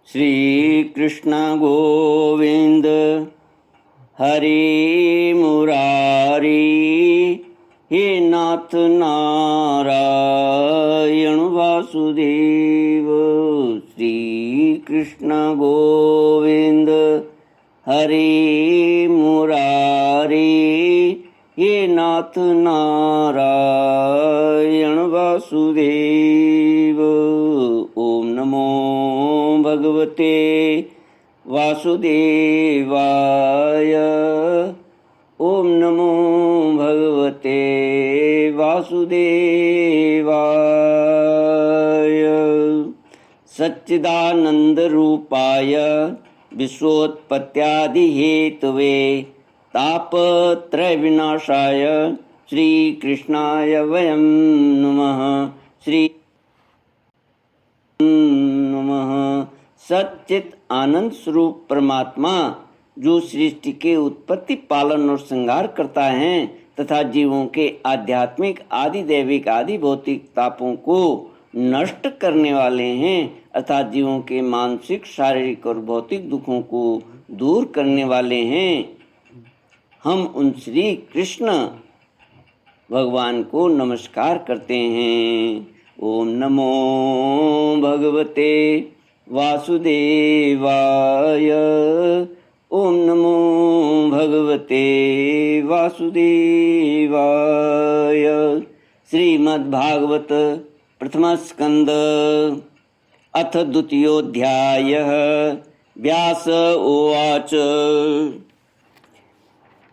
श्री कृष्ण गोविंद हरि मुरारी, हे नाथ नारायण वासुदेव। श्री कृष्ण गोविंद हरि मुरारी, हे नाथ नारायण वासुदेव। ओम नमो भगवते वासुदेवाय। ओम नमो भगवते वासुदेवाय। सच्चिदानंद रूपाय विश्वोत्पत्त्यादिहेतवे तापत्रय विनाशाय श्री कृष्णाय वयं नमः। श्री नमः। सच्चित आनंद स्वरूप परमात्मा जो सृष्टि के उत्पत्ति, पालन और संहार करता है तथा जीवों के आध्यात्मिक, आदि दैविक, आदि भौतिक तापों को नष्ट करने वाले हैं अर्थात जीवों के मानसिक, शारीरिक और भौतिक दुखों को दूर करने वाले हैं। हम उन श्री कृष्ण भगवान को नमस्कार करते हैं। ओम नमो भगवते वासुदेवाय। ओम नमो भगवते वासुदेवाय। श्रीमद्भागवत प्रथम स्कंद अथ द्वितीयोऽध्यायः। व्यास उवाच।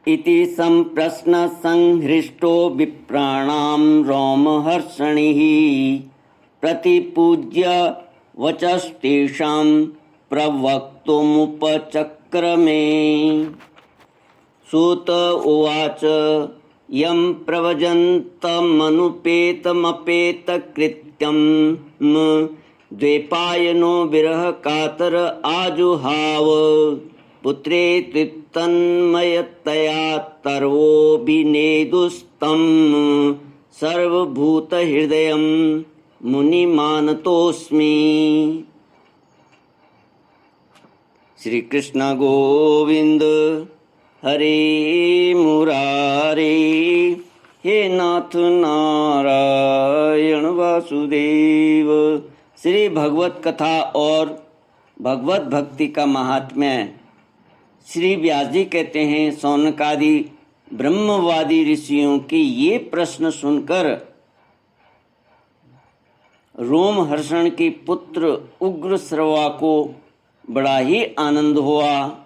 इति सम्प्रश्न संहृष्टो विप्राणां रोमहर्षणिः प्रतिपूज्य वचस्तेषां प्रवक्तुमुपचक्रमे। सूत उवाच। यं प्रव्रजन्तमनुपेतमपेतकृत्यं द्वैपायनो विरहकातर आजुहाव। पुत्रेति तन्मयतया तर्वोऽभिनेदुस्तं सर्वभूतहृदयं मुनिमानतोऽस्मि। श्री कृष्ण गोविंद हरे मुरारी, हे नाथ नारायण वासुदेव। श्री भगवत कथा और भगवत भक्ति का महात्म्य। श्री व्यास जी कहते हैं, सौनकादि ब्रह्मवादी ऋषियों के ये प्रश्न सुनकर रोमहर्षण के पुत्र उग्रश्रवा को बड़ा ही आनंद हुआ।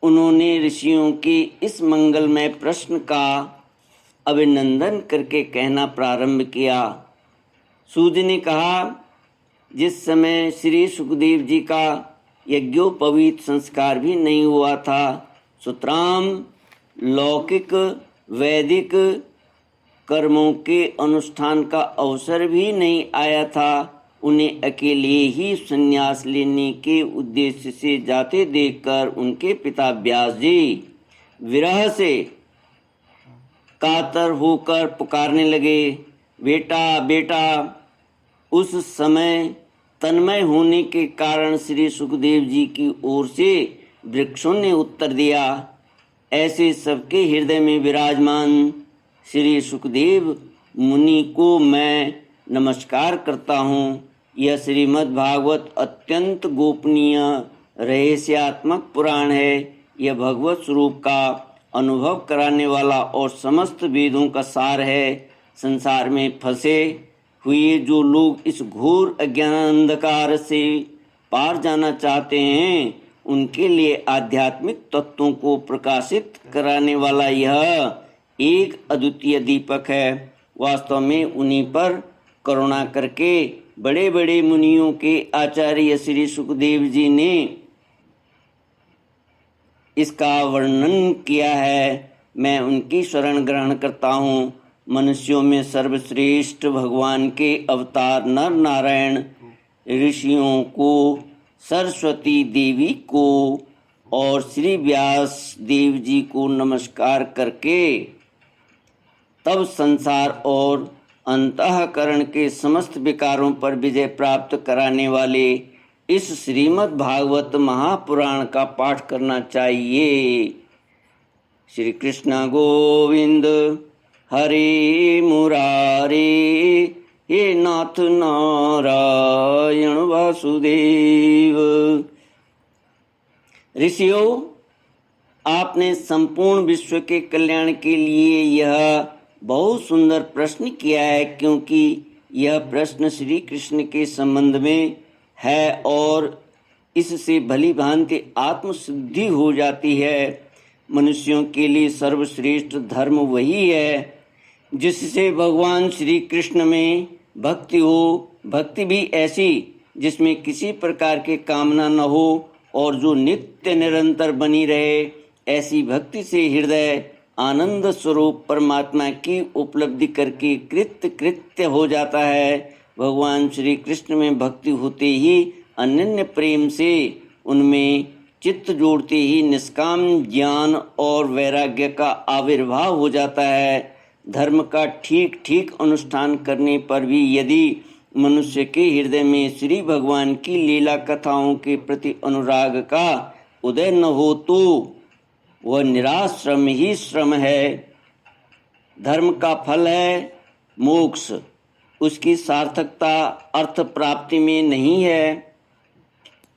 उन्होंने ऋषियों के इस मंगलमय प्रश्न का अभिनंदन करके कहना प्रारंभ किया। सूत ने कहा, जिस समय श्री सुखदेव जी का यज्ञोपवीत संस्कार भी नहीं हुआ था, सुतराम लौकिक वैदिक कर्मों के अनुष्ठान का अवसर भी नहीं आया था, उन्हें अकेले ही संन्यास लेने के उद्देश्य से जाते देखकर उनके पिता व्यास जी विरह से कातर होकर पुकारने लगे, बेटा बेटा। उस समय तन्मय होने के कारण श्री सुखदेव जी की ओर से वृक्षों ने उत्तर दिया। ऐसे सबके हृदय में विराजमान श्री सुखदेव मुनि को मैं नमस्कार करता हूँ। यह श्रीमद्भागवत अत्यंत गोपनीय रहस्यात्मक पुराण है। यह भगवत स्वरूप का अनुभव कराने वाला और समस्त वेदों का सार है। संसार में फंसे हुए जो लोग इस घोर अज्ञान अंधकार से पार जाना चाहते हैं, उनके लिए आध्यात्मिक तत्वों को प्रकाशित कराने वाला यह एक अद्वितीय दीपक है। वास्तव में उन्हीं पर करुणा करके बड़े बड़े मुनियों के आचार्य श्री सुखदेव जी ने इसका वर्णन किया है। मैं उनकी शरण ग्रहण करता हूँ। मनुष्यों में सर्वश्रेष्ठ भगवान के अवतार नर नारायण ऋषियों को, सरस्वती देवी को और श्री व्यास देव जी को नमस्कार करके तब संसार और अंतःकरण के समस्त विकारों पर विजय प्राप्त कराने वाले इस श्रीमद् भागवत महापुराण का पाठ करना चाहिए। श्री कृष्ण गोविंद हरे मुरारे, हे नाथ नारायण वासुदेव। ऋषियों, आपने संपूर्ण विश्व के कल्याण के लिए यह बहुत सुंदर प्रश्न किया है, क्योंकि यह प्रश्न श्री कृष्ण के संबंध में है और इससे भली भांति आत्मसिद्धि हो जाती है। मनुष्यों के लिए सर्वश्रेष्ठ धर्म वही है जिससे भगवान श्री कृष्ण में भक्ति हो। भक्ति भी ऐसी जिसमें किसी प्रकार की कामना न हो और जो नित्य निरंतर बनी रहे। ऐसी भक्ति से हृदय आनंद स्वरूप परमात्मा की उपलब्धि करके कृत्य हो जाता है। भगवान श्री कृष्ण में भक्ति होते ही अनन्य प्रेम से उनमें चित्त जोड़ते ही निष्काम ज्ञान और वैराग्य का आविर्भाव हो जाता है। धर्म का ठीक ठीक अनुष्ठान करने पर भी यदि मनुष्य के हृदय में श्री भगवान की लीला कथाओं के प्रति अनुराग का उदय न हो तो वह निराश श्रम ही श्रम है। धर्म का फल है मोक्ष, उसकी सार्थकता अर्थ प्राप्ति में नहीं है।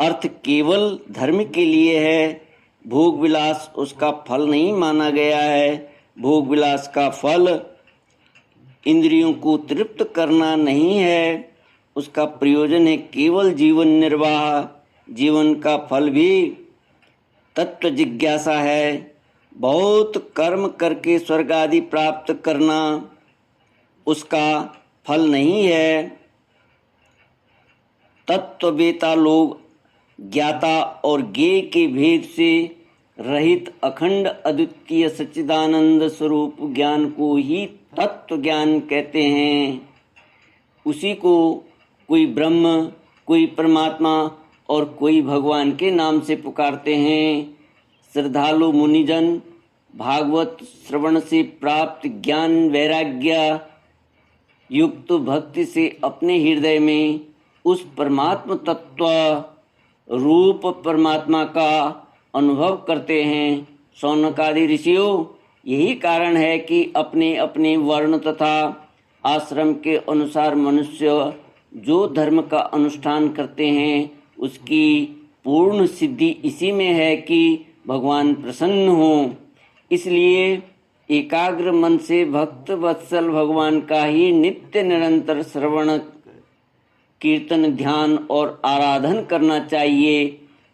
अर्थ केवल धर्म के लिए है, भोग विलास उसका फल नहीं माना गया है। भोग विलास का फल इंद्रियों को तृप्त करना नहीं है, उसका प्रयोजन है केवल जीवन निर्वाह। जीवन का फल भी तत्व जिज्ञासा है। बहुत कर्म करके स्वर्ग आदि प्राप्त करना उसका फल नहीं है। तत्ववेता लोग ज्ञाता और ज्ञेय के भेद से रहित अखंड अद्वितीय सच्चिदानंद स्वरूप ज्ञान को ही तत्व ज्ञान कहते हैं। उसी को कोई ब्रह्म, कोई परमात्मा और कोई भगवान के नाम से पुकारते हैं। श्रद्धालु मुनिजन भागवत श्रवण से प्राप्त ज्ञान वैराग्य युक्त भक्ति से अपने हृदय में उस परमात्म तत्व रूप परमात्मा का अनुभव करते हैं। शौनकादि ऋषियों, यही कारण है कि अपने अपने वर्ण तथा आश्रम के अनुसार मनुष्य जो धर्म का अनुष्ठान करते हैं उसकी पूर्ण सिद्धि इसी में है कि भगवान प्रसन्न हों। इसलिए एकाग्र मन से भक्त वत्सल भगवान का ही नित्य निरंतर श्रवण कीर्तन ध्यान और आराधन करना चाहिए।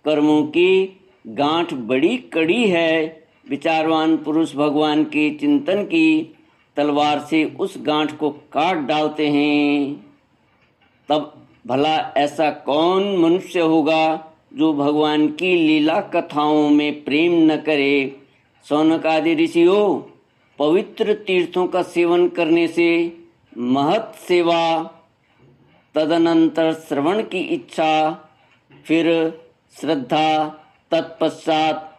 कर्मों की गांठ बड़ी कड़ी है। विचारवान पुरुष भगवान के चिंतन की तलवार से उस गांठ को काट डालते हैं। तब भला ऐसा कौन मनुष्य होगा जो भगवान की लीला कथाओं में प्रेम न करे। शौनक आदि ऋषियों, पवित्र तीर्थों का सेवन करने से महत सेवा, तदनंतर श्रवण की इच्छा, फिर श्रद्धा, तत्पश्चात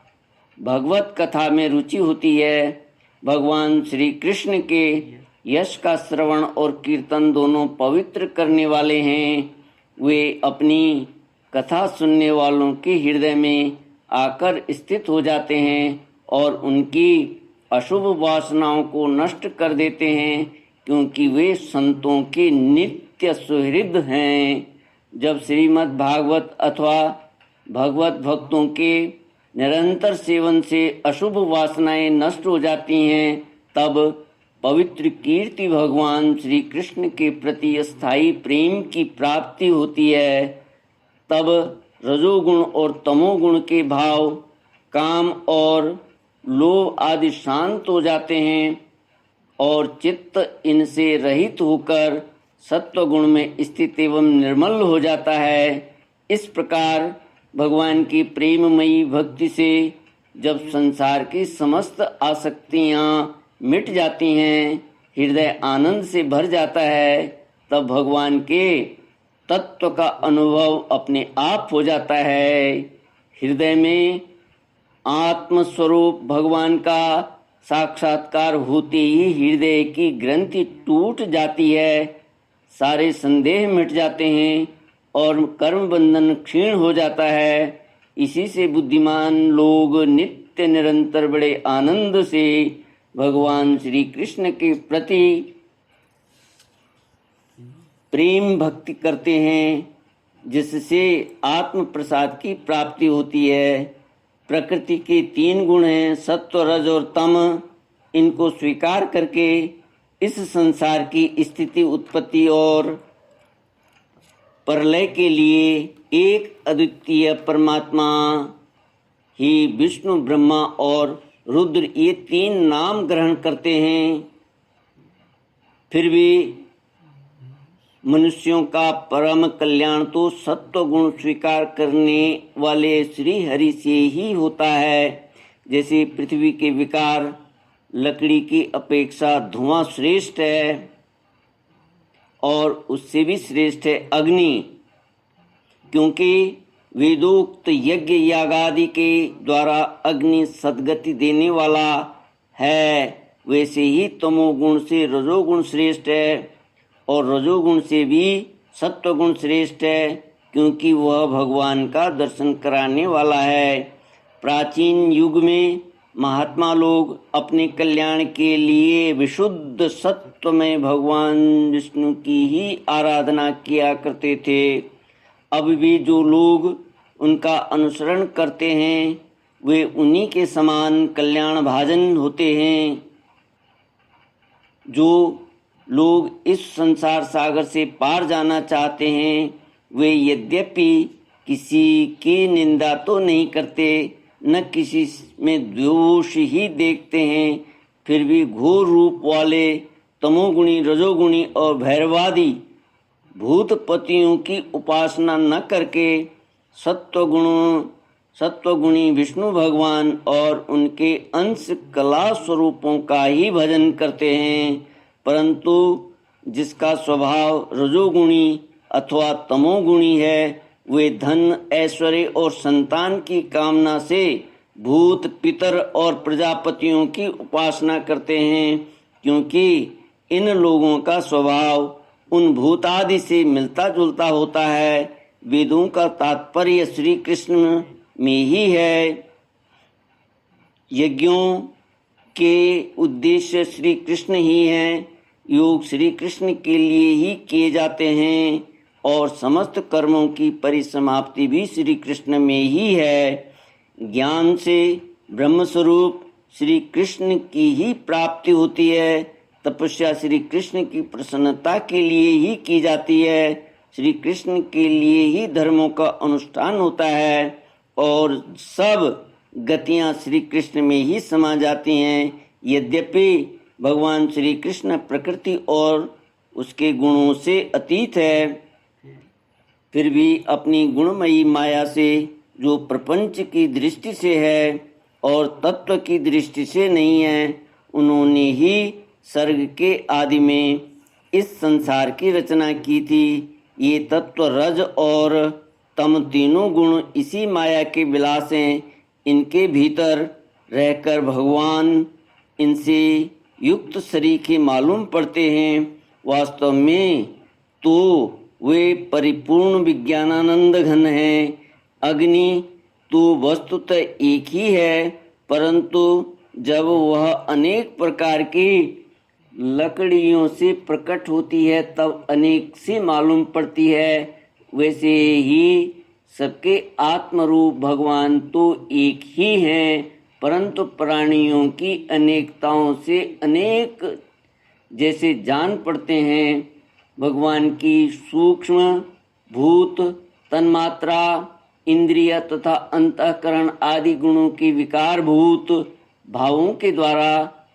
भगवत कथा में रुचि होती है। भगवान श्री कृष्ण के यश का श्रवण और कीर्तन दोनों पवित्र करने वाले हैं। वे अपनी कथा सुनने वालों के हृदय में आकर स्थित हो जाते हैं और उनकी अशुभ वासनाओं को नष्ट कर देते हैं, क्योंकि वे संतों के नित्य सुहृद हैं। जब श्रीमद् भागवत अथवा भगवत भक्तों के निरंतर सेवन से अशुभ वासनाएं नष्ट हो जाती हैं, तब पवित्र कीर्ति भगवान श्री कृष्ण के प्रति स्थायी प्रेम की प्राप्ति होती है। तब रजोगुण और तमोगुण के भाव, काम और लोभ आदि शांत हो जाते हैं और चित्त इनसे रहित होकर सत्वगुण में स्थित एवं निर्मल हो जाता है। इस प्रकार भगवान की प्रेममयी भक्ति से जब संसार की समस्त आसक्तियाँ मिट जाती हैं, हृदय आनंद से भर जाता है, तब भगवान के तत्व का अनुभव अपने आप हो जाता है। हृदय में आत्मस्वरूप भगवान का साक्षात्कार होते ही हृदय की ग्रंथि टूट जाती है, सारे संदेह मिट जाते हैं और कर्म बंधन क्षीण हो जाता है। इसी से बुद्धिमान लोग नित्य निरंतर बड़े आनंद से भगवान श्री कृष्ण के प्रति प्रेम भक्ति करते हैं, जिससे आत्म प्रसाद की प्राप्ति होती है। प्रकृति के 3 गुण हैं, सत्व, रज और तम। इनको स्वीकार करके इस संसार की स्थिति, उत्पत्ति और प्रलय के लिए एक अद्वितीय परमात्मा ही विष्णु, ब्रह्मा और रुद्र, ये 3 नाम ग्रहण करते हैं। फिर भी मनुष्यों का परम कल्याण तो सत्व गुण स्वीकार करने वाले श्री हरि से ही होता है। जैसे पृथ्वी के विकार, लकड़ी की अपेक्षा धुआं श्रेष्ठ है और उससे भी श्रेष्ठ है अग्नि, क्योंकि वेदोक्त यज्ञ यागादि के द्वारा अग्नि सद्गति देने वाला है। वैसे ही तमोगुण से रजोगुण श्रेष्ठ है और रजोगुण से भी सत्वगुण श्रेष्ठ है, क्योंकि वह भगवान का दर्शन कराने वाला है। प्राचीन युग में महात्मा लोग अपने कल्याण के लिए विशुद्ध सत्व में भगवान विष्णु की ही आराधना किया करते थे। अब भी जो लोग उनका अनुसरण करते हैं वे उन्हीं के समान कल्याण भाजन होते हैं। जो लोग इस संसार सागर से पार जाना चाहते हैं वे यद्यपि किसी की निंदा तो नहीं करते, न किसी में दोष ही देखते हैं, फिर भी घोर रूप वाले तमोगुणी, रजोगुणी और भैरवादी भूतपतियों की उपासना न करके सत्वगुणी विष्णु भगवान और उनके अंश कला स्वरूपों का ही भजन करते हैं। परंतु जिसका स्वभाव रजोगुणी अथवा तमोगुणी है वे धन, ऐश्वर्य और संतान की कामना से भूत, पितर और प्रजापतियों की उपासना करते हैं, क्योंकि इन लोगों का स्वभाव उन भूतादि से मिलता जुलता होता है। वेदों का तात्पर्य श्री कृष्ण में ही है। यज्ञों के उद्देश्य श्री कृष्ण ही हैं। योग श्री कृष्ण के लिए ही किए जाते हैं और समस्त कर्मों की परिसमाप्ति भी श्री कृष्ण में ही है। ज्ञान से ब्रह्मस्वरूप श्री कृष्ण की ही प्राप्ति होती है। तपस्या श्री कृष्ण की प्रसन्नता के लिए ही की जाती है। श्री कृष्ण के लिए ही धर्मों का अनुष्ठान होता है और सब गतियां श्री कृष्ण में ही समा जाती हैं। यद्यपि भगवान श्री कृष्ण प्रकृति और उसके गुणों से अतीत है, फिर भी अपनी गुणमयी माया से जो प्रपंच की दृष्टि से है और तत्व की दृष्टि से नहीं है, उन्होंने ही सर्ग के आदि में इस संसार की रचना की थी। ये तत्व, रज और तम तीनों गुण इसी माया के विलास हैं। इनके भीतर रहकर भगवान इनसे युक्त सरीखे मालूम पड़ते हैं। वास्तव में तो वे परिपूर्ण विज्ञानानंद घन हैं। अग्नि तो वस्तुतः एक ही है, परंतु जब वह अनेक प्रकार की लकड़ियों से प्रकट होती है तब अनेक सी मालूम पड़ती है। वैसे ही सबके आत्मरूप भगवान तो एक ही हैं, परंतु प्राणियों की अनेकताओं से अनेक जैसे जान पड़ते हैं। भगवान की सूक्ष्म भूत, तन्मात्रा, इंद्रिय तथा अंतःकरण आदि गुणों की विकार भूत भावों के द्वारा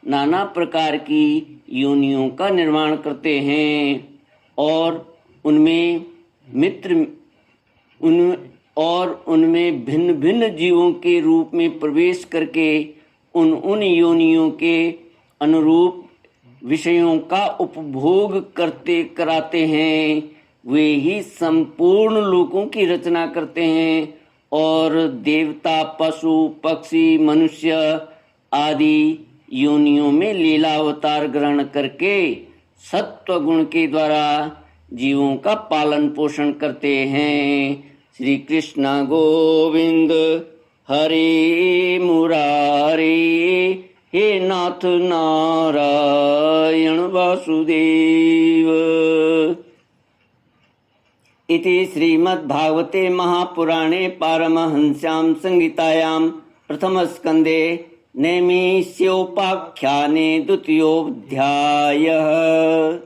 नाना प्रकार की योनियों का निर्माण करते हैं और उनमें उनमें भिन्न भिन्न जीवों के रूप में प्रवेश करके उन योनियों के अनुरूप विषयों का उपभोग कराते हैं। वे ही संपूर्ण लोकों की रचना करते हैं और देवता, पशु, पक्षी, मनुष्य आदि योनियों में लीला अवतार ग्रहण करके सत्व गुण के द्वारा जीवों का पालन पोषण करते हैं। श्री कृष्ण गोविंद हरे मुरारे, हे नाथ नारायण वासुदेव। इति श्रीमद्भागवते महापुराणे पारमहंस्यां संहितायां प्रथमस्कन्धे नैमिषोपाख्याने द्वितीयोऽध्यायः।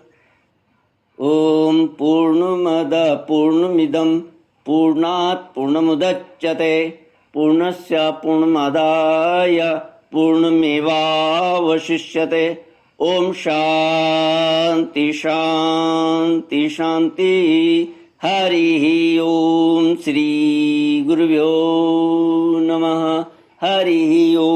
ॐ पूर्णमदः पूर्णमिदं पूर्णात् पूर्णमुदच्यते पूर्णस्य पूर्णमादाय पूर्णमेवावशिष्यते। ओम शांति शांति शांति। हरि ओम। श्री गुरुभ्यो नमः। हरि ओम।